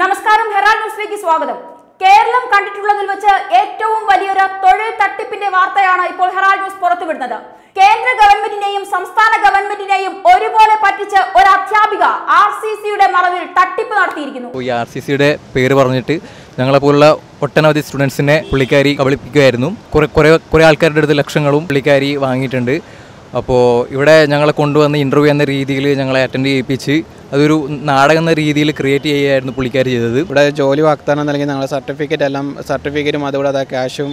നമസ്കാരം, ഹെറാൾഡ് ന്യൂസിലേക്ക് സ്വാഗതം. കേരളം കണ്ടിട്ടുള്ളതിൽ വെച്ച് ഏറ്റവും വലിയൊരു തൊഴിൽ തട്ടിപ്പിന്റെ വാർത്തയാണ് ഇപ്പോൾ ഹെറാൾഡ് ന്യൂസ് പുറത്തുവിടുന്നത്. കേന്ദ്ര ഗവൺമെന്റിനെയും സംസ്ഥാന ഗവൺമെന്റിനെയും ഒരുപോലെ പറ്റിച്ച് ഒരു അധ്യാപിക RCCയുടെ മറവിൽ തട്ടിപ്പ് നടത്തിയിരിക്കുന്നു. ഈ RCCയുടെ പേര് പറഞ്ഞിട്ട് ഞങ്ങളെപ്പോലുള്ള ഒട്ടനവധി സ്റ്റുഡൻസിനെ പുള്ളിക്കാരി കബളിപ്പിക്കുമായിരുന്നു. കുറേ ആൾക്കാരുടെ അടുത്ത് ലക്ഷങ്ങളും പുള്ളിക്കാരി വാങ്ങിയിട്ടുണ്ട്. അപ്പോൾ ഇവിടെ ഞങ്ങളെ കൊണ്ടുവന്ന് ഇൻ്റർവ്യൂ എന്ന രീതിയിൽ ഞങ്ങളെ അറ്റൻഡ് ചെയ്യിപ്പിച്ച് അതൊരു നാടകം എന്ന രീതിയിൽ ക്രിയേറ്റ് ചെയ്യുകയായിരുന്നു പുള്ളിക്കാരി ചെയ്തത്. ഇവിടെ ജോലി വാഗ്ദാനം നൽകി ഞങ്ങൾ സർട്ടിഫിക്കറ്റും അതുകൂടെ അത് ക്യാഷും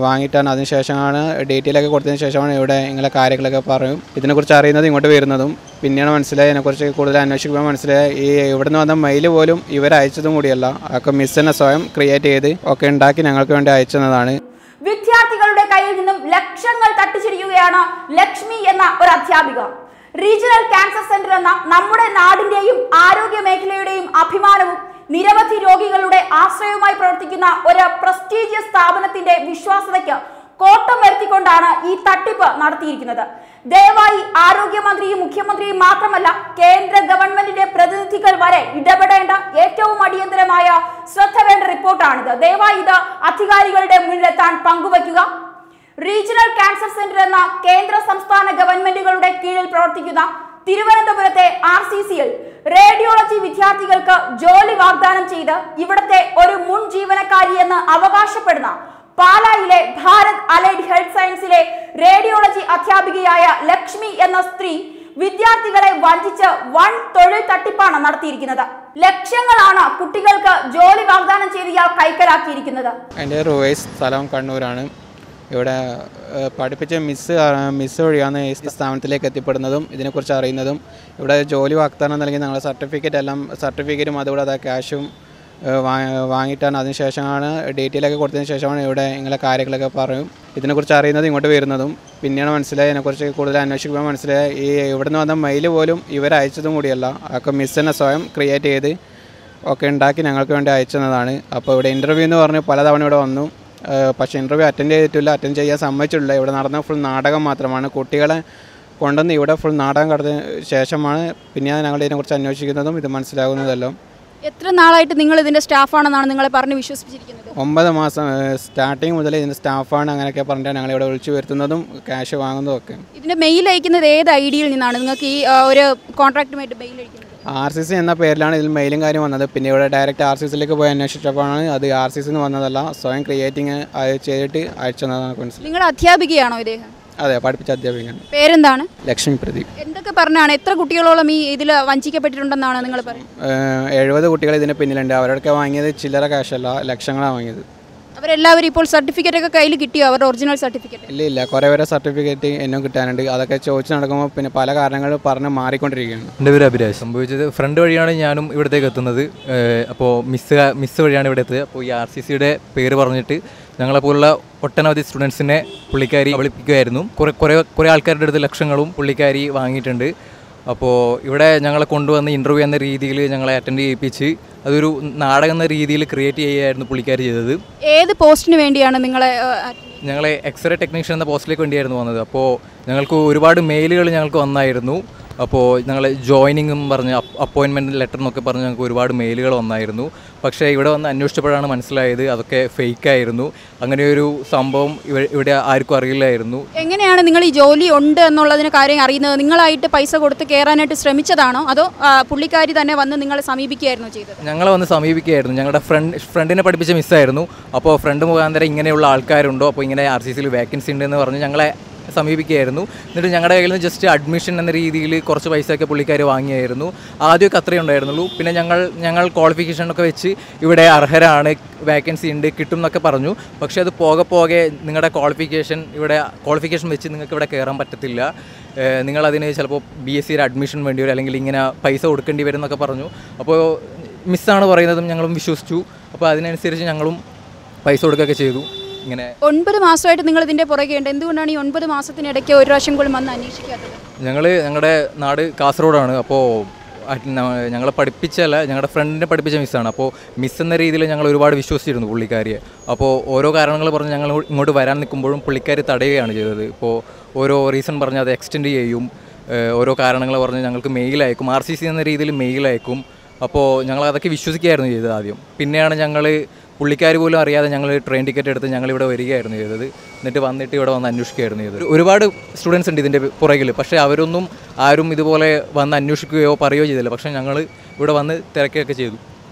വാങ്ങിയിട്ടാണ്. അതിനുശേഷമാണ് ഡീറ്റെയിലൊക്കെ കൊടുത്തതിന് ശേഷമാണ് ഇവിടെ ഇങ്ങനെ കാര്യങ്ങളൊക്കെ പറയും. ഇതിനെക്കുറിച്ച് അറിയുന്നത് ഇങ്ങോട്ട് വരുന്നതും പിന്നെയാണ് മനസ്സിലായി. ഇതിനെക്കുറിച്ച് കൂടുതൽ അന്വേഷിക്കുമ്പോൾ മനസ്സിലായി ഈ ഇവിടുന്ന് വന്ന മെയിൽ പോലും ഇവരയച്ചതും കൂടിയല്ല, ഒക്കെ മിസ്സിനെ സ്വയം ക്രിയേറ്റ് ചെയ്ത് ഒക്കെ ഉണ്ടാക്കി ഞങ്ങൾക്ക് വേണ്ടി അയച്ചതാണ്. വിദ്യാർത്ഥികളുടെ കയ്യിൽ നിന്നും ലക്ഷങ്ങൾ തട്ടിച്ചിരിക്കുകയാണ് ലക്ഷ്മി എന്ന ഒരു അധ്യാപിക. റീജിയണൽ ക്യാൻസർ സെന്റർ എന്ന നമ്മുടെ നാടിന്റെയും ആരോഗ്യ മേഖലയുടെയും അഭിമാനവും നിരവധി രോഗികളുടെ ആശ്രയവുമായി പ്രവർത്തിക്കുന്ന ഒരു പ്രസ്റ്റീജിയസ് സ്ഥാപനത്തിന്റെ വിശ്വാസ്യതയ്ക്ക് കോട്ടം വരുത്തിക്കൊണ്ടാണ് ഈ തട്ടിപ്പ് നടത്തിയിരിക്കുന്നത്. ദയവായി ആരോഗ്യമന്ത്രിയും മുഖ്യമന്ത്രിയും മാത്രമല്ല കേന്ദ്ര ഗവൺമെന്റിന്റെ പ്രതിനിധികൾ വരെ ഇടപെടേണ്ട ഏറ്റവും അടിയന്തരമായ ശ്രദ്ധ വേണ്ട റിപ്പോർട്ടാണിത്. ദയവായി ഇത് അധികാരികളുടെ മുന്നിലെത്താൻ പങ്കുവയ്ക്കുക. റീജിയണൽ ക്യാൻസർ സെന്റർ എന്ന കേന്ദ്ര സംസ്ഥാന ഗവൺമെന്റുകളുടെ കീഴിൽ പ്രവർത്തിക്കുന്ന തിരുവനന്തപുരത്തെ RCCയിൽ റേഡിയോളജി വിദ്യാർത്ഥികൾക്ക് ജോലി വാഗ്ദാനം ചെയ്ത് ഇവിടത്തെ ഒരു മുൻ ജീവനക്കാരി എന്ന് അവകാശപ്പെടുന്ന പാലായിലെ ഭാരത് അലൈഡ് ഹെൽത്ത് സയൻസിലെ റേഡിയോളജി അധ്യാപികയായ ലക്ഷ്മി എന്ന സ്ത്രീ വിദ്യാർത്ഥികളെ വഞ്ചിച്ച് വൻ തൊഴിൽ തട്ടിപ്പാണ് നടത്തിയിരിക്കുന്നത്. ലക്ഷങ്ങളാണ് കുട്ടികൾക്ക് ജോലി വാഗ്ദാനം ചെയ്ത് ഇയാൾ കൈക്കലാക്കിയിരിക്കുന്നത്. എൻ്റെ റുവൈസ് സ്ഥലം കണ്ണൂരാണ്. ഇവിടെ പഠിപ്പിച്ച മിസ് വഴിയാണ് ഈ സ്ഥാപനത്തിലേക്ക് എത്തിപ്പെടുന്നതും ഇതിനെക്കുറിച്ച് അറിയുന്നതും. ഇവിടെ ജോലി വാഗ്ദാനം നൽകി ഞങ്ങൾ സർട്ടിഫിക്കറ്റും അതുകൂടെ അത് ക്യാഷും വാങ്ങിയിട്ടാണ്. അതിനുശേഷമാണ് ഡീറ്റെയിലൊക്കെ കൊടുത്തതിന് ശേഷമാണ് ഇവിടെ ഇങ്ങനെ കാര്യങ്ങളൊക്കെ പറയും. ഇതിനെക്കുറിച്ച് അറിയുന്നത് ഇങ്ങോട്ട് വരുന്നതും പിന്നെയാണ് മനസ്സിലായി. ഇതിനെക്കുറിച്ച് കൂടുതൽ അന്വേഷിക്കുമ്പോൾ മനസ്സിലായി ഈ ഇവിടുന്ന് വന്ന മെയിൽ പോലും ഇവരയച്ചതും കൂടിയല്ല, ഒക്കെ മിസ്സിനെ സ്വയം ക്രിയേറ്റ് ചെയ്ത് ഒക്കെ ഉണ്ടാക്കി ഞങ്ങൾക്ക് വേണ്ടി അയച്ചതാണ്. അപ്പോൾ ഇവിടെ ഇൻ്റർവ്യൂ എന്ന് പറഞ്ഞ് പലതവണ ഇവിടെ വന്നു. പക്ഷേ ഇൻ്റർവ്യൂ അറ്റൻഡ് ചെയ്യാൻ സമ്മതിച്ചിട്ടില്ല. ഇവിടെ നടന്ന ഫുൾ നാടകം മാത്രമാണ്. കുട്ടികളെ കൊണ്ടുവന്ന് ഇവിടെ ഫുൾ നാടകം കടന്ന ശേഷമാണ് പിന്നെ ഞങ്ങൾ ഇതിനെക്കുറിച്ച് അന്വേഷിക്കുന്നതും ഇത് മനസ്സിലാകുന്നതെല്ലാം. എത്ര നാളായിട്ട് നിങ്ങൾ ഇതിൻ്റെ സ്റ്റാഫാണെന്നാണ് നിങ്ങളെ പറഞ്ഞ് വിശ്വസിപ്പിച്ചിരിക്കുന്നത്? 9 മാസം സ്റ്റാർട്ടിങ് മുതൽ ഇതിൻ്റെ സ്റ്റാഫാണ് അങ്ങനെയൊക്കെ പറഞ്ഞിട്ട് ഞങ്ങളിവിടെ വിളിച്ചു വരുത്തുന്നതും ക്യാഷ് വാങ്ങുന്നതും ഒക്കെ. ഇതിൻ്റെ മെയിൽ അയക്കുന്നത് ഏത് ഐഡിയിൽ നിന്നാണ് നിങ്ങൾക്ക് ഈ ഒരു കോൺട്രാക്റ്റുമായിട്ട് മെയിൽ അയക്കുന്നത്? RCC എന്ന പേരിലാണ് ഇതിൽ മെയിലും കാര്യം വന്നത്. പിന്നെ ഇവിടെ ഡയറക്റ്റ് RCCയിലേക്ക് പോയി അന്വേഷിച്ചപ്പോഴാണ് അത് RCC വന്നതല്ല, സ്വയം ക്രിയേറ്റിംഗ് ചെയ്തിട്ട് അയച്ചതാണ് മനസ്സിലായി. നിങ്ങളുടെ അധ്യാപികയാണോ ഇദ്ദേഹം? അതെ, പഠിപ്പിച്ച അധ്യാപികയാണ്. പേരെന്താണ്? ലക്ഷ്മി പ്രദീപ്. എന്തൊക്കെ പറഞ്ഞാണ്? എത്ര കുട്ടികളോളം ഈ ഇതിൽ വഞ്ചിക്കപ്പെട്ടിട്ടുണ്ടെന്നാണ് നിങ്ങൾ പറയുന്നത്? 70 കുട്ടികൾ ഇതിന് പിന്നിലുണ്ട്. അവരൊക്കെ വാങ്ങിയത് ചില്ലറ ക്യാഷല്ല, ലക്ഷങ്ങളാണ് വാങ്ങിയത്. അവരെല്ലാവരും ഇപ്പോൾ സർട്ടിഫിക്കറ്റ് ഒക്കെ കയ്യിൽ കിട്ടിയോ? അവരുടെ ഒറിജിനൽ സർട്ടിഫിക്കറ്റ്? ഇല്ല, കുറേ പേരെ സർട്ടിഫിക്കറ്റ് എന്നും കിട്ടാനുണ്ട്. അതൊക്കെ ചോദിച്ച് നടക്കുമ്പോൾ പിന്നെ പല കാരണങ്ങൾ പറഞ്ഞ് മാറിക്കൊണ്ടിരിക്കുകയാണ്. എൻ്റെ പേര് അഭിരാജ്. സംഭവിച്ചത് ഫ്രണ്ട് വഴിയാണ് ഞാനും ഇവിടത്തേക്ക് എത്തുന്നത്. അപ്പോൾ മിസ് വഴിയാണ് ഇവിടെ എത്തുന്നത്. അപ്പോൾ ഈ RCCയുടെ പേര് പറഞ്ഞിട്ട് ഞങ്ങളെപ്പോലുള്ള ഒട്ടനവധി സ്റ്റുഡൻസിനെ പുള്ളിക്കാരി കബളിപ്പിക്കുമായിരുന്നു. കുറേ ആൾക്കാരുടെ അടുത്ത് ലക്ഷങ്ങളും പുള്ളിക്കാരി വാങ്ങിയിട്ടുണ്ട്. അപ്പോൾ ഇവിടെ ഞങ്ങളെ കൊണ്ടുവന്ന് ഇൻ്റർവ്യൂ എന്ന രീതിയിൽ ഞങ്ങളെ അറ്റൻഡ് ചെയ്യിപ്പിച്ച് അതൊരു നാടകം എന്ന രീതിയിൽ ക്രിയേറ്റ് ചെയ്യുകയായിരുന്നു പുള്ളിക്കാരി ചെയ്തത്. ഏത് പോസ്റ്റിന് വേണ്ടിയാണ് ഞങ്ങളെ എക്സ്റേ ടെക്നീഷ്യൻ എന്ന പോസ്റ്റിലേക്ക് വേണ്ടിയായിരുന്നു വന്നത്. അപ്പോൾ ഞങ്ങൾക്ക് ഒരുപാട് മെയിലുകൾ ഞങ്ങൾക്ക് വന്നായിരുന്നു. അപ്പോൾ ഞങ്ങൾ ജോയിനിങ്ങും പറഞ്ഞ് അപ്പോയിൻമെൻറ്റ് ലെറ്റർ എന്നൊക്കെ പറഞ്ഞ് ഞങ്ങൾക്ക് ഒരുപാട് മെയിലുകൾ വന്നായിരുന്നു. പക്ഷേ ഇവിടെ വന്ന് അന്വേഷിച്ചപ്പോഴാണ് മനസ്സിലായത് അതൊക്കെ ഫേക്കായിരുന്നു. അങ്ങനെയൊരു സംഭവം ഇവിടെ ആർക്കും അറിയില്ലായിരുന്നു. എങ്ങനെയാണ് നിങ്ങൾ ഈ ജോലി ഉണ്ട് എന്നുള്ളതിന് കാര്യം അറിയുന്നത്? നിങ്ങളായിട്ട് പൈസ കൊടുത്ത് കയറാനായിട്ട് ശ്രമിച്ചതാണോ അതോ പുള്ളിക്കാരി തന്നെ വന്ന് നിങ്ങളെ സമീപിക്കുകയായിരുന്നു ചെയ്തത്? ഞങ്ങളെ വന്ന് സമീപിക്കുകയായിരുന്നു. ഞങ്ങളുടെ ഫ്രണ്ടിനെ പഠിപ്പിച്ച മിസ്സായിരുന്നു. അപ്പോൾ ഫ്രണ്ട് മുഖാന്തരം ഇങ്ങനെയുള്ള ആൾക്കാരുണ്ടോ, അപ്പോൾ ഇങ്ങനെ RCCയിൽ വേക്കൻസി ഉണ്ടെന്ന് പറഞ്ഞ് ഞങ്ങളെ സമീപിക്കുകയായിരുന്നു. എന്നിട്ട് ഞങ്ങളുടെ കയ്യിൽ നിന്ന് ജസ്റ്റ് അഡ്മിഷൻ എന്ന രീതിയിൽ കുറച്ച് പൈസയൊക്കെ പുള്ളിക്കാർ വാങ്ങിയായിരുന്നു. ആദ്യമൊക്കെ അത്രയേ ഉണ്ടായിരുന്നുള്ളൂ. പിന്നെ ഞങ്ങൾ ക്വാളിഫിക്കേഷനൊക്കെ വെച്ച് ഇവിടെ അർഹരാണ്, വേക്കൻസി ഉണ്ട്, കിട്ടും എന്നൊക്കെ പറഞ്ഞു. പക്ഷേ അത് പോകെ നിങ്ങളുടെ ക്വാളിഫിക്കേഷൻ വെച്ച് നിങ്ങൾക്ക് ഇവിടെ കയറാൻ പറ്റത്തില്ല, നിങ്ങളതിന് ചിലപ്പോൾ BScയുടെ അഡ്മിഷൻ വേണ്ടി വരും, അല്ലെങ്കിൽ ഇങ്ങനെ പൈസ കൊടുക്കേണ്ടി വരും എന്നൊക്കെ പറഞ്ഞു. അപ്പോൾ മിസ്സാണ് പറയുന്നതും ഞങ്ങളും വിശ്വസിച്ചു. അപ്പോൾ അതിനനുസരിച്ച് ഞങ്ങളും പൈസ കൊടുക്കുകയൊക്കെ ചെയ്തു. ഇങ്ങനെ 9 മാസമായിട്ട് നിങ്ങൾ ഇതിൻ്റെ പുറകെ ഉണ്ട്. എന്തുകൊണ്ടാണ് ഈ 9 മാസത്തിനിടയ്ക്ക് ഒരു പ്രാവശ്യം പോലും വന്ന് അന്വേഷിക്കാത്തത്? ഞങ്ങളുടെ നാട് കാസർഗോഡാണ്. അപ്പോൾ ഞങ്ങളെ പഠിപ്പിച്ചല്ല, ഞങ്ങളുടെ ഫ്രണ്ടിനെ പഠിപ്പിച്ച മിസ്സാണ്. അപ്പോൾ മിസ് എന്ന രീതിയിൽ ഞങ്ങൾ ഒരുപാട് വിശ്വസിച്ചിരുന്നു പുള്ളിക്കാരിയെ. അപ്പോൾ ഓരോ കാരണങ്ങൾ പറഞ്ഞ് ഞങ്ങൾ ഇങ്ങോട്ട് വരാൻ നിൽക്കുമ്പോഴും പുള്ളിക്കാരി തടയുകയാണ് ചെയ്തത്. ഇപ്പോൾ ഓരോ റീസൺ പറഞ്ഞ് അത് എക്സ്റ്റെൻഡ് ചെയ്യും, ഓരോ കാരണങ്ങൾ പറഞ്ഞ് ഞങ്ങൾക്ക് മെയിൽ അയക്കും, RCC എന്ന രീതിയിൽ മെയിൽ അയക്കും. അപ്പോൾ ഞങ്ങൾ അതൊക്കെ വിശ്വസിക്കുകയായിരുന്നു ചെയ്തത് ആദ്യം. പിന്നെയാണ് ഞങ്ങൾ പുള്ളിക്കാർ പോലും അറിയാതെ ഞങ്ങൾ ട്രെയിൻ ടിക്കറ്റ് എടുത്ത് ഞങ്ങളിവിടെ വരികയായിരുന്നു ചെയ്തത്. എന്നിട്ട് വന്നിട്ട് ഇവിടെ വന്ന് അന്വേഷിക്കുകയായിരുന്നു ചെയ്തത്. ഒരുപാട് സ്റ്റുഡൻസ് ഉണ്ട് ഇതിൻ്റെ പുറകിൽ, പക്ഷേ അവരൊന്നും ആരും ഇതുപോലെ വന്ന് അന്വേഷിക്കുകയോ പറയുകയോ ചെയ്തില്ല. പക്ഷേ ഞങ്ങൾ ഇവിടെ വന്ന് തിരക്കുകയൊക്കെ ചെയ്തു.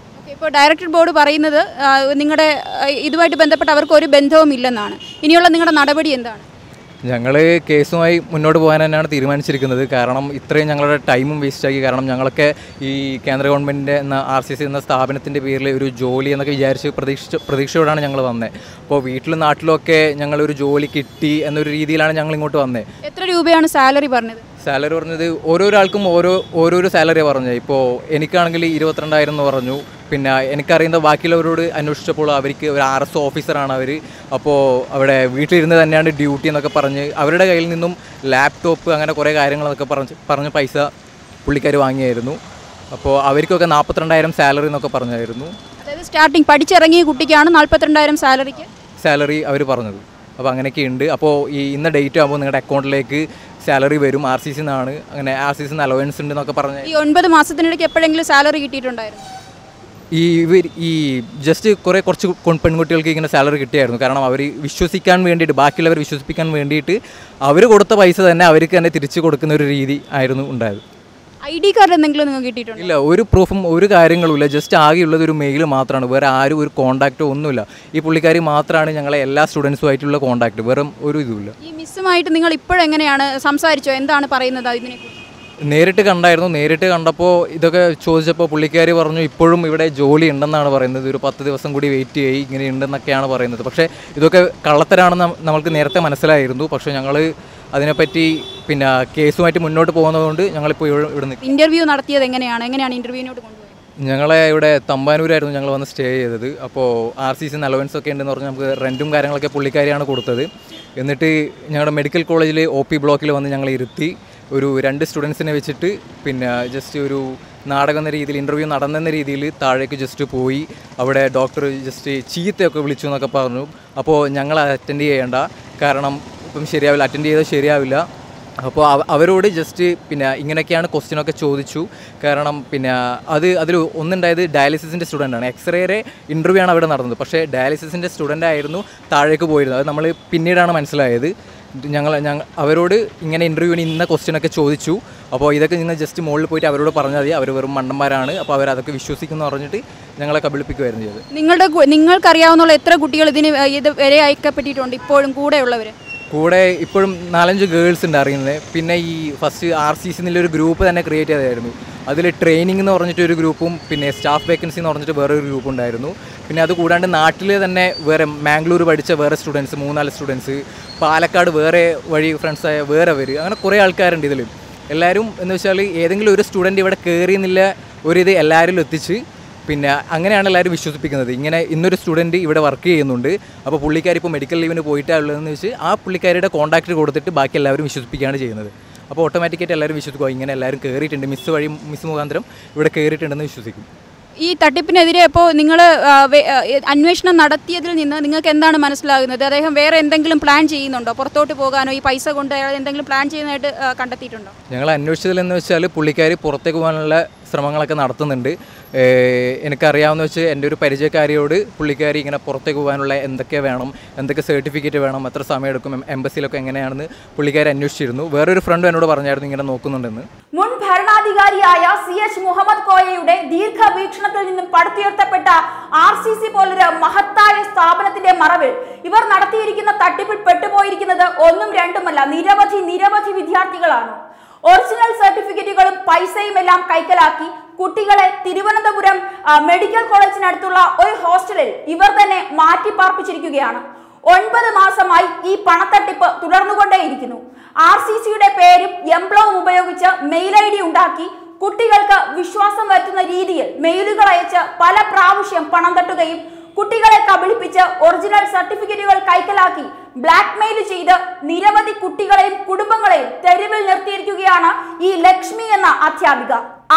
ഇപ്പോൾ ഡയറക്ടർ ബോർഡ് പറയുന്നത് നിങ്ങളുടെ ഇതുമായിട്ട് ബന്ധപ്പെട്ട് അവർക്ക് ഒരു ബന്ധവും ഇല്ലെന്നാണ്. ഇനിയുള്ള നിങ്ങളുടെ നടപടി എന്താണ്? ഞങ്ങൾ കേസുമായി മുന്നോട്ട് പോകാൻ തന്നെയാണ് തീരുമാനിച്ചിരിക്കുന്നത്. കാരണം ഇത്രയും ഞങ്ങളുടെ ടൈമും വേസ്റ്റാക്കി. കാരണം ഞങ്ങളൊക്കെ ഈ കേന്ദ്ര ഗവൺമെൻറ്റിൻ്റെ എന്ന RCC എന്ന സ്ഥാപനത്തിൻ്റെ പേരിൽ ഒരു ജോലി എന്നൊക്കെ വിചാരിച്ച് പ്രതീക്ഷയോടാണ് ഞങ്ങൾ വന്നത്. അപ്പോൾ വീട്ടിലും നാട്ടിലൊക്കെ ഞങ്ങളൊരു ജോലി കിട്ടി എന്നൊരു രീതിയിലാണ് ഞങ്ങൾ ഇങ്ങോട്ട് വന്നത്. എത്ര രൂപയാണ് സാലറി പറഞ്ഞത്? സാലറി പറഞ്ഞത് ഓരോരാൾക്കും ഓരോരോ സാലറിയാണ് പറഞ്ഞത്. ഇപ്പോൾ എനിക്കാണെങ്കിൽ 22,000 എന്ന് പറഞ്ഞു. പിന്നെ എനിക്കറിയുന്ന ബാക്കിയുള്ളവരോട് അന്വേഷിച്ചപ്പോൾ അവർക്ക് ഒരു RSO ഓഫീസറാണ് അവർ. അപ്പോൾ അവിടെ വീട്ടിലിരുന്ന് തന്നെയാണ് ഡ്യൂട്ടി എന്നൊക്കെ പറഞ്ഞ് അവരുടെ കയ്യിൽ നിന്നും ലാപ്ടോപ്പ് അങ്ങനെ കുറേ കാര്യങ്ങളൊക്കെ പറഞ്ഞ് പൈസ പുള്ളിക്കാർ വാങ്ങിയായിരുന്നു. അപ്പോൾ അവർക്കൊക്കെ 42,000 സാലറി എന്നൊക്കെ പറഞ്ഞായിരുന്നു. അതായത് സ്റ്റാർട്ടിങ് പഠിച്ചിറങ്ങിയ കുട്ടിക്കാണ് 42,000 സാലറി അവർ പറഞ്ഞത്. അപ്പോൾ അങ്ങനെയൊക്കെ ഉണ്ട്. അപ്പോൾ ഈ ഇന്ന ഡേറ്റ് ആകുമ്പോൾ നിങ്ങളുടെ അക്കൗണ്ടിലേക്ക് സാലറി വരും RCC എന്നാണ്. അങ്ങനെ RCC അലവൻസ് ഉണ്ട് എന്നൊക്കെ പറഞ്ഞ്. ഈ 9 മാസത്തിനിടയ്ക്ക് എപ്പോഴെങ്കിലും സാലറി കിട്ടിയിട്ടുണ്ടായിരുന്നു? ഈ ജസ്റ്റ് കുറച്ച് പെൺകുട്ടികൾക്ക് ഇങ്ങനെ സാലറി കിട്ടിയായിരുന്നു. കാരണം അവർ വിശ്വസിക്കാൻ വേണ്ടിയിട്ട്, ബാക്കിയുള്ളവർ വിശ്വസിപ്പിക്കാൻ വേണ്ടിയിട്ട് അവർ കൊടുത്ത പൈസ തന്നെ അവർക്ക് തന്നെ തിരിച്ചു കൊടുക്കുന്ന ഒരു രീതി ആയിരുന്നു ഉണ്ടായത്. ID കാർഡ് എന്തെങ്കിലും നിങ്ങൾക്ക് കിട്ടിയിട്ടുണ്ടോ? ഇല്ല, ഒരു പ്രൂഫും ഒരു കാര്യങ്ങളുമില്ല. ജസ്റ്റ് ആകെയുള്ളത് ഒരു മെയിൽ മാത്രമാണ്. വേറെ ആരും ഒരു കോൺടാക്റ്റോ ഒന്നുമില്ല. ഈ പുള്ളിക്കാരി മാത്രമാണ് ഞങ്ങളെ എല്ലാ സ്റ്റുഡൻസുമായിട്ടുള്ള കോൺടാക്റ്റ്. വേറെ ഒരു ഇതുമില്ല. ഈ മിസ്സുമായിട്ട് നിങ്ങൾ ഇപ്പോഴെങ്ങനെയാണ് സംസാരിച്ചോ? എന്താണ് പറയുന്നത് ഇതിനെക്കുറിച്ച്? നേരിട്ട് കണ്ടായിരുന്നു. നേരിട്ട് കണ്ടപ്പോൾ ഇതൊക്കെ ചോദിച്ചപ്പോൾ പുള്ളിക്കാരി പറഞ്ഞു ഇപ്പോഴും ഇവിടെ ജോലി ഉണ്ടെന്നാണ് പറയുന്നത്. ഒരു 10 ദിവസം കൂടി വെയിറ്റ് ചെയ്യി ഇങ്ങനെ ഉണ്ടെന്നൊക്കെയാണ് പറയുന്നത്. പക്ഷേ ഇതൊക്കെ കള്ളത്തരാണെന്ന് നമ്മൾക്ക് നേരത്തെ മനസ്സിലായിരുന്നു. പക്ഷേ ഞങ്ങൾ അതിനെപ്പറ്റി പിന്നെ കേസുമായിട്ട് മുന്നോട്ട് പോകുന്നതുകൊണ്ട് ഞങ്ങളിപ്പോൾ ഇവിടെ നിൽക്കും. ഇൻ്റർവ്യൂ നടത്തിയത് എങ്ങനെയാണ് ഇൻ്റർവ്യൂവിനോട് കൊണ്ടുപോയത്? ഞങ്ങളെ ഇവിടെ തമ്പാനൂരായിരുന്നു ഞങ്ങൾ വന്ന് സ്റ്റേ ചെയ്തത്. അപ്പോൾ RCC അലവൻസ് ഒക്കെ ഉണ്ടെന്ന് പറഞ്ഞാൽ നമുക്ക് റെൻറ്റും കാര്യങ്ങളൊക്കെ പുള്ളിക്കാരിയാണ് കൊടുത്തത്. എന്നിട്ട് ഞങ്ങളുടെ മെഡിക്കൽ കോളേജിൽ OP ബ്ലോക്കിൽ വന്ന് ഞങ്ങൾ ഇരുത്തി ഒരു 2 സ്റ്റുഡൻസിനെ വെച്ചിട്ട് പിന്നെ ജസ്റ്റ് ഒരു നാടകം എന്ന രീതിയിൽ ഇൻ്റർവ്യൂ നടന്നെന്ന രീതിയിൽ താഴേക്ക് ജസ്റ്റ് പോയി. അവിടെ ഡോക്ടർ ജസ്റ്റ് ചീത്തയൊക്കെ വിളിച്ചു എന്നൊക്കെ പറഞ്ഞു. അപ്പോൾ ഞങ്ങൾ അറ്റൻഡ് ചെയ്യേണ്ട, കാരണം ഇപ്പം ശരിയാവില്ല, അറ്റൻഡ് ചെയ്താൽ ശരിയാവില്ല. അപ്പോൾ അവരോട് ജസ്റ്റ് പിന്നെ ഇങ്ങനെയൊക്കെയാണ് ക്വസ്റ്റ്യനൊക്കെ ചോദിച്ചു. കാരണം പിന്നെ അതിൽ ഒന്നുണ്ടായത് ഡയാലിസിസിൻ്റെ സ്റ്റുഡൻ്റാണ്. എക്സ്റേയുടെ ഇൻ്റർവ്യൂ ആണ് അവിടെ നടന്നത്. പക്ഷേ ഡയാലിസിസിൻ്റെ സ്റ്റുഡൻ്റ് ആയിരുന്നു താഴേക്ക് പോയിരുന്നത്. അത് നമ്മൾ പിന്നീടാണ് മനസ്സിലായത്. ഞങ്ങൾ അവരോട് ഇങ്ങനെ ഇൻ്റർവ്യൂവിന് ഇന്ന ക്വസ്റ്റ്യനൊക്കെ ചോദിച്ചു. അപ്പോൾ ഇതൊക്കെ നിങ്ങൾ ജസ്റ്റ് മുകളിൽ പോയിട്ട് അവരോട് പറഞ്ഞാൽ മതി, അവർ വെറും മണ്ടന്മാരാണ്, അപ്പോൾ അവരതൊക്കെ വിശ്വസിക്കുന്നു പറഞ്ഞിട്ട് ഞങ്ങളെ കബളിപ്പിക്കുമായിരുന്നു ചെയ്തത്. നിങ്ങൾക്കറിയാവുന്ന എത്ര കുട്ടികൾ ഇത് വരെ അയക്കപ്പെട്ടിട്ടുണ്ട് ഇപ്പോഴും കൂടെ ഇപ്പോഴും 4-5 ഗേൾസ് ഉണ്ട് അറിയുന്നത്. പിന്നെ ഈ ഫസ്റ്റ് RCC എന്നുള്ളൊരു ഗ്രൂപ്പ് തന്നെ ക്രിയേറ്റ് ചെയ്തായിരുന്നു. അതിൽ ട്രെയിനിങ് എന്ന് പറഞ്ഞിട്ടൊരു ഗ്രൂപ്പും പിന്നെ സ്റ്റാഫ് വേക്കൻസി എന്ന് പറഞ്ഞിട്ട് വേറൊരു ഗ്രൂപ്പ് ഉണ്ടായിരുന്നു. പിന്നെ അത് കൂടാണ്ട് നാട്ടിൽ തന്നെ വേറെ മാംഗ്ലൂർ പഠിച്ച വേറെ സ്റ്റുഡൻസ് 3-4 സ്റ്റുഡൻസ്, പാലക്കാട് വേറെ വഴി ഫ്രണ്ട്സായ വേറെ അങ്ങനെ കുറേ ആൾക്കാരുണ്ട് ഇതിൽ. എല്ലാവരും എന്ന് വെച്ചാൽ ഏതെങ്കിലും ഒരു സ്റ്റുഡൻറ്റ് ഇവിടെ കയറിയെന്നില്ല ഒരിത് എല്ലാവരിലും എത്തിച്ച് പിന്നെ അങ്ങനെയാണ് എല്ലാവരും വിശ്വസിപ്പിക്കുന്നത്. ഇങ്ങനെ ഇന്നൊരു സ്റ്റുഡൻറ്റ് ഇവിടെ വർക്ക് ചെയ്യുന്നുണ്ട്, അപ്പോൾ പുള്ളിക്കാരി ഇപ്പോൾ മെഡിക്കൽ ലീവിന് പോയിട്ടുള്ളതെന്ന് വെച്ച് ആ പുള്ളിക്കാരിയുടെ കോൺടാക്റ്റ് കൊടുത്തിട്ട് ബാക്കി എല്ലാവരും വിശ്വസിപ്പിക്കുകയാണ് ചെയ്യുന്നത്. അപ്പോൾ ഓട്ടോമാറ്റിക്കായിട്ട് എല്ലാവരും വിശ്വസിക്കുക ഇങ്ങനെ എല്ലാവരും കയറിയിട്ടുണ്ട്, മിസ് മുഖാന്തരം ഇവിടെ കയറിയിട്ടുണ്ടെന്ന് വിശ്വസിക്കും. ഈ തട്ടിപ്പിനെതിരെ ഇപ്പോൾ നിങ്ങൾ അന്വേഷണം നടത്തിയതിൽ നിന്ന് നിങ്ങൾക്ക് എന്താണ് മനസ്സിലാകുന്നത്? അദ്ദേഹം വേറെ എന്തെങ്കിലും പ്ലാൻ ചെയ്യുന്നുണ്ടോ? പുറത്തോട്ട് പോകാനോ ഈ പൈസ കൊണ്ട് അയാൾ എന്തെങ്കിലും പ്ലാൻ ചെയ്യുന്നതായിട്ട് കണ്ടെത്തിയിട്ടുണ്ടോ? ഞങ്ങൾ അന്വേഷിച്ചതിലെന്ന് വെച്ചാൽ പുള്ളിക്കാരി പുറത്തേക്ക് പോകാനുള്ള ശ്രമങ്ങളൊക്കെ നടത്തുന്നുണ്ട്. എനിക്കറിയാവുന്ന വെച്ച് എൻ്റെ ഒരു പരിചയക്കാരിയോട് പുള്ളിക്കാരി ഇങ്ങനെ പുറത്തേക്ക് പോകാനുള്ള എന്തൊക്കെ വേണം, എന്തൊക്കെ സർട്ടിഫിക്കറ്റ് വേണം, എത്ര സമയം എടുക്കും, എംബസിയിലൊക്കെ എങ്ങനെയാണെന്ന് പുള്ളിക്കാരി അന്വേഷിച്ചിരുന്നു. വേറൊരു ഫ്രണ്ട് എന്നോട് പറഞ്ഞായിരുന്നു ഇങ്ങനെ നോക്കുന്നുണ്ടെന്ന്. മുൻ ഭരണാധികാരിയായ CH മുഹമ്മദ് കോയയുടെ ദീർഘവീക്ഷണത്തിൽ നിന്നും പടുത്തുയർത്തപ്പെട്ട RCC പോലൊരു മഹത്തായ സ്ഥാപനത്തിന്റെ മറവിൽ ഇവർ നടത്തിയിരിക്കുന്ന തട്ടിപ്പിൽ പെട്ടുപോയിരിക്കുന്നത് ഒന്നും രണ്ടുമല്ല, നിരവധി വിദ്യാർത്ഥികളാണ്. ഒറിജിനൽ സർട്ടിഫിക്കറ്റുകളും പൈസയും എല്ലാം കൈക്കലാക്കി കുട്ടികളെ തിരുവനന്തപുരം മെഡിക്കൽ കോളേജിനടുത്തുള്ള ഒരു ഹോസ്റ്റലിൽ ഇവർ തന്നെ മാറ്റിപ്പാർപ്പിച്ചിരിക്കുകയാണ്. 9 മാസമായി ഈ പണത്തട്ടിപ്പ് തുടർന്നുകൊണ്ടേയിരിക്കുന്നു. RCCയുടെ പേരും എംബ്ലവും ഉപയോഗിച്ച് മെയിൽ ID ഉണ്ടാക്കി കുട്ടികൾക്ക് വിശ്വാസം വരുത്തുന്ന രീതിയിൽ മെയിലുകൾ അയച്ച് പല പ്രാവശ്യം പണം തട്ടുകയും കുട്ടികളെ കബളിപ്പിച്ച് ഒറിജിനൽ സർട്ടിഫിക്കറ്റുകൾ കൈക്കലാക്കി ബ്ലാക്ക് മെയിൽ ചെയ്ത് നിരവധി കുട്ടികളെയും കുടുംബങ്ങളെയും തെരുവിൽ നിർത്തിയിരിക്കുകയാണ് ഈ ലക്ഷ്മി എന്ന അധ്യാപിക.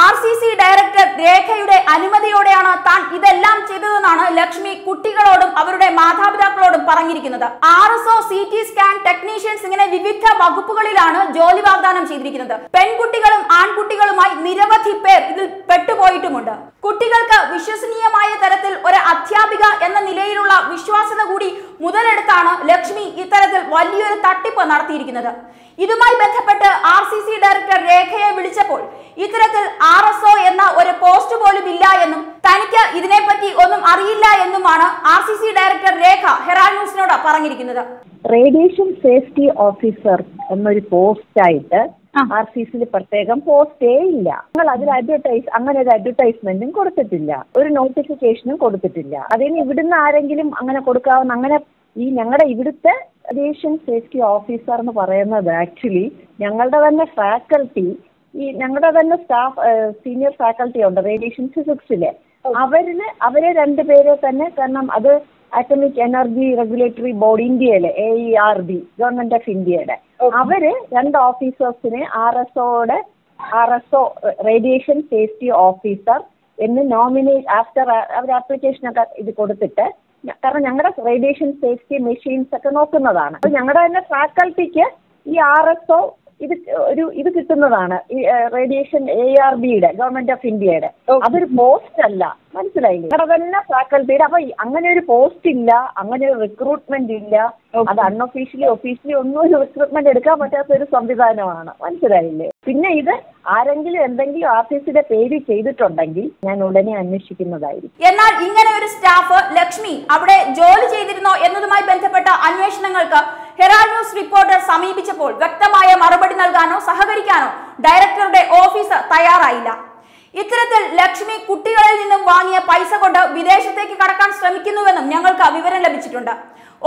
RCC ഡയറക്ടർ രേഖയുടെ അനുമതിയോടെയാണ് താൻ ഇതെല്ലാം ചെയ്തതെന്നാണ് ലക്ഷ്മി കുട്ടികളോടും അവരുടെ മാതാപിതാക്കളോടും പറഞ്ഞിരിക്കുന്നത്. RSO, CT സ്കാൻ ടെക്നീഷ്യൻസ് ഇങ്ങനെ വിവിധ വകുപ്പുകളിലാണ് ജോലി വാഗ്ദാനം ചെയ്തിരിക്കുന്നത്. പെൺകുട്ടികളും ആൺകുട്ടികളുമായി നിരവധി പേർ ഇതിൽ പെട്ടുപോയിട്ടുമുണ്ട്. കുട്ടികൾക്ക് വിശ്വസനീയമായ തരത്തിൽ ഒരു അധ്യാപിക എന്ന നിലയിലുള്ള വിശ്വാസ്യത കൂടി മുതലെടുത്താണ് ലക്ഷ്മി ഇത്തരത്തിൽ വലിയൊരു തട്ടിപ്പ് നടത്തിയിരിക്കുന്നത്. ഇതുമായി ബന്ധപ്പെട്ട് RCC ഡയറക്ടർ രേഖയെ വിളിച്ചപ്പോൾ ഇത്തരത്തിൽ RSO എന്ന ഒരു പോസ്റ്റ് പോലും ഇല്ല എന്നും തനിക്ക് ഇതിനെപ്പറ്റി ഒന്നും അറിയില്ല എന്നുമാണ് RCC ഡയറക്ടർ രേഖ ഹെറാൾഡ് ന്യൂസിനോട് പറഞ്ഞിരിക്കുന്നത്. റേഡിയേഷൻ സേഫ്റ്റി ഓഫീസർ എന്നൊരു പോസ്റ്റായിട്ട് RCCയിൽ പ്രത്യേകം പോസ്റ്റേ ഇല്ല. ഞങ്ങൾ അതിൽ അങ്ങനെ ഒരു അഡ്വർടൈസ്മെന്റും കൊടുത്തിട്ടില്ല, ഒരു നോട്ടിഫിക്കേഷനും കൊടുത്തിട്ടില്ല. അതിന് ഇവിടുന്ന് ആരെങ്കിലും അങ്ങനെ കൊടുക്കാവുന്ന അങ്ങനെ ഈ ഞങ്ങളുടെ ഇവിടുത്തെ റേഡിയേഷൻ സേഫ്റ്റി ഓഫീസർ എന്ന് പറയുന്നത് ആക്ച്വലി ഞങ്ങളുടെ തന്നെ ഫാക്കൽറ്റി, ഈ ഞങ്ങളുടെ തന്നെ സ്റ്റാഫ് സീനിയർ ഫാക്കൽറ്റി ഉണ്ട് റേഡിയേഷൻ ഫിസിക്സിലെ. അവരെ രണ്ടുപേരെ തന്നെ, കാരണം അത് അറ്റോമിക് എനർജി റെഗുലേറ്ററി ബോർഡ് ഇന്ത്യയിലെ AERB ഗവൺമെന്റ് ഓഫ് ഇന്ത്യയുടെ അവര് 2 ഓഫീസേഴ്സിനെ RSO റേഡിയേഷൻ സേഫ്റ്റി ഓഫീസർ എന്ന് നോമിനേറ്റ് ആഫ്റ്റർ അവർ ആപ്ലിക്കേഷനൊക്കെ ഇത് കൊടുത്തിട്ട്, കാരണം ഞങ്ങളുടെ റേഡിയേഷൻ സേഫ്റ്റി മെഷീൻസ് ഒക്കെ നോക്കുന്നതാണ്. അപ്പൊ ഞങ്ങളുടെ തന്നെ ഫാക്കൽറ്റിക്ക് ഈ RSO ഇത് കിട്ടുന്നതാണ്. ഈ റേഡിയേഷൻ AERBയുടെ ഗവൺമെന്റ് ഓഫ് ഇന്ത്യയുടെ അതൊരു പോസ്റ്റ് അല്ല, മനസ്സിലായില്ലേ? ഞങ്ങളുടെ തന്നെ ഫാക്കൽറ്റിയുടെ. അപ്പൊ അങ്ങനെ ഒരു പോസ്റ്റ് ഇല്ല, അങ്ങനെ ഒരു റിക്രൂട്ട്മെന്റ് ഇല്ല. അത് അൺഒഫീഷ്യലി ഒഫീഷ്യലി ഒന്നും ഒരു റിക്രൂട്ട്മെന്റ് എടുക്കാൻ പറ്റാത്ത ഒരു സംവിധാനമാണ്, മനസ്സിലായില്ലേ? പിന്നെ ഇത് ആരെങ്കിലും എന്തെങ്കിലും RCCയുടെ പേര് ചെയ്തിട്ടുണ്ടെങ്കിൽ ഞാൻ ഉടനെ അന്വേഷിക്കുന്നതായിരിക്കും. എന്നാൽ ഇങ്ങനെ ഒരു സ്റ്റാഫ് ലക്ഷ്മി അവിടെ ജോലി ചെയ്തിരുന്നോ എന്നതുമായി ബന്ധപ്പെട്ട അന്വേഷണങ്ങൾക്ക് ഹെറാൾഡ് ന്യൂസ് റിപ്പോർട്ടർ സമീപിച്ചപ്പോൾ വ്യക്തമായ മറുപടി നൽകാനോ സഹകരിക്കാനോ ഡയറക്ടറുടെ ഓഫീസ് തയ്യാറായില്ല. ഇത്തരത്തിൽ ലക്ഷ്മി കുട്ടികളിൽ നിന്നും വാങ്ങിയ പൈസ കൊണ്ട് വിദേശത്തേക്ക് കടക്കാൻ ശ്രമിക്കുന്നുവെന്നും ഞങ്ങൾക്ക് വിവരം ലഭിച്ചിട്ടുണ്ട്.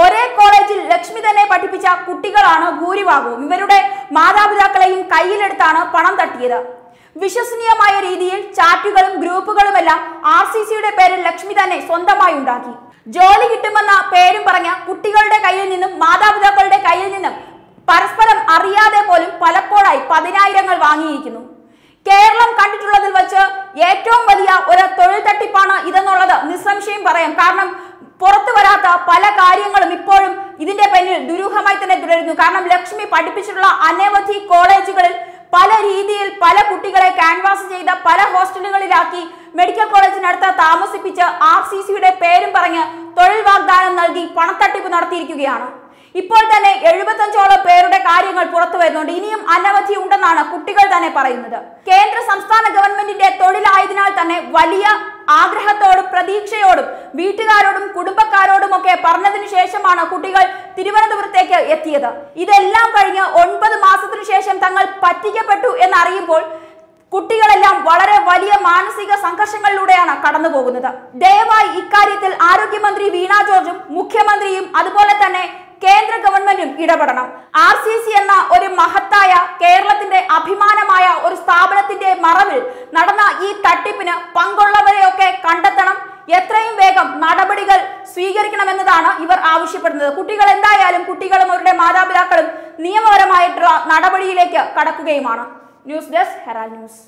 ഒരേ കോളേജിൽ ലക്ഷ്മി തന്നെ പഠിപ്പിച്ച കുട്ടികളാണ് ഭൂരിഭാഗവും. ഇവരുടെ മാതാപിതാക്കളെയും കയ്യിലെടുത്താണ് പണം തട്ടിയത്. വിശ്വസനീയമായ രീതിയിൽ ചാറ്റുകളും ഗ്രൂപ്പുകളുമെല്ലാം RCCയുടെ പേരിൽ ലക്ഷ്മി തന്നെ സ്വന്തമായി ഉണ്ടാക്കി. ജോലി കിട്ടുമെന്ന പേരും പറഞ്ഞ കുട്ടികളുടെ കയ്യിൽ നിന്നും മാതാപിതാക്കളുടെ കയ്യിൽ നിന്നും പരസ്പരം അറിയാതെ പോലും പലപ്പോഴായി 10,000-ങ്ങൾ വാങ്ങിയിരിക്കുന്നു. കേരളം കണ്ടിട്ടുള്ളതിൽ വെച്ച് ഏറ്റവും വലിയ ഒരു തൊഴിൽ തട്ടിപ്പാണ് ഇതെന്നുള്ളത് നിസ്സംശയം പറയാം. കാരണം പുറത്തു വരാത്ത പല കാര്യങ്ങളും ഇപ്പോഴും ഇതിന്റെ പിന്നിൽ ദുരൂഹമായി തന്നെ തുടരുന്നു. കാരണം ലക്ഷ്മി പഠിപ്പിച്ചിട്ടുള്ള അനവധി കോളേജുകളിൽ പല രീതിയിൽ പല കുട്ടികളെ ക്യാൻവാസ് ചെയ്ത പല ഹോസ്റ്റലുകളിലാക്കി മെഡിക്കൽ കോളേജിനടുത്ത് താമസിപ്പിച്ച് RCCയുടെ പേരും പറഞ്ഞ് തൊഴിൽ വാഗ്ദാനം നൽകി പണത്തട്ടിപ്പ് നടത്തിയിരിക്കുകയാണ്. ഇപ്പോൾ തന്നെ 75ഓളം പേരുടെ കാര്യങ്ങൾ പുറത്തു വരുന്നുണ്ട്. ഇനിയും അനവധി ഉണ്ടെന്നാണ് കുട്ടികൾ തന്നെ പറയുന്നത്. കേന്ദ്ര സംസ്ഥാന ഗവൺമെന്റിന്റെ തൊഴിലായതിനാൽ തന്നെ വലിയ ആഗ്രഹത്തോടും പ്രതീക്ഷയോടും വീട്ടുകാരോടും കുടുംബക്കാരോടും ഒക്കെ പറഞ്ഞതിനു ശേഷമാണ് കുട്ടികൾ തിരുവനന്തപുരത്തേക്ക് എത്തിയത്. ഇതെല്ലാം കഴിഞ്ഞ് 9 മാസത്തിനു ശേഷം തങ്ങൾ പറ്റിക്കപ്പെട്ടു എന്നറിയുമ്പോൾ കുട്ടികളെല്ലാം വളരെ വലിയ മാനസിക സംഘർഷങ്ങളിലൂടെയാണ് കടന്നു പോകുന്നത്. ദയവായി ഇക്കാര്യത്തിൽ ആരോഗ്യമന്ത്രി വീണ ജോർജും മുഖ്യമന്ത്രിയും അതുപോലെ തന്നെ കേന്ദ്ര ഗവൺമെന്റും ഇടപെടണം. RCC എന്ന ഒരു മഹത്തായ കേരളത്തിന്റെ അഭിമാനമായ ഒരു സ്ഥാപനത്തിന്റെ മറവിൽ നടന്ന ഈ തട്ടിപ്പിന് പങ്കുള്ളവരെയൊക്കെ കണ്ടെത്തണം. എത്രയും വേഗം നടപടികൾ സ്വീകരിക്കണമെന്നതാണ് ഇവർ ആവശ്യപ്പെടുന്നത്. കുട്ടികൾ എന്തായാലും കുട്ടികളും അവരുടെ മാതാപിതാക്കളും നിയമപരമായിട്ടുള്ള നടപടിയിലേക്ക് കടക്കുകയുമാണ്. News desk Herald news.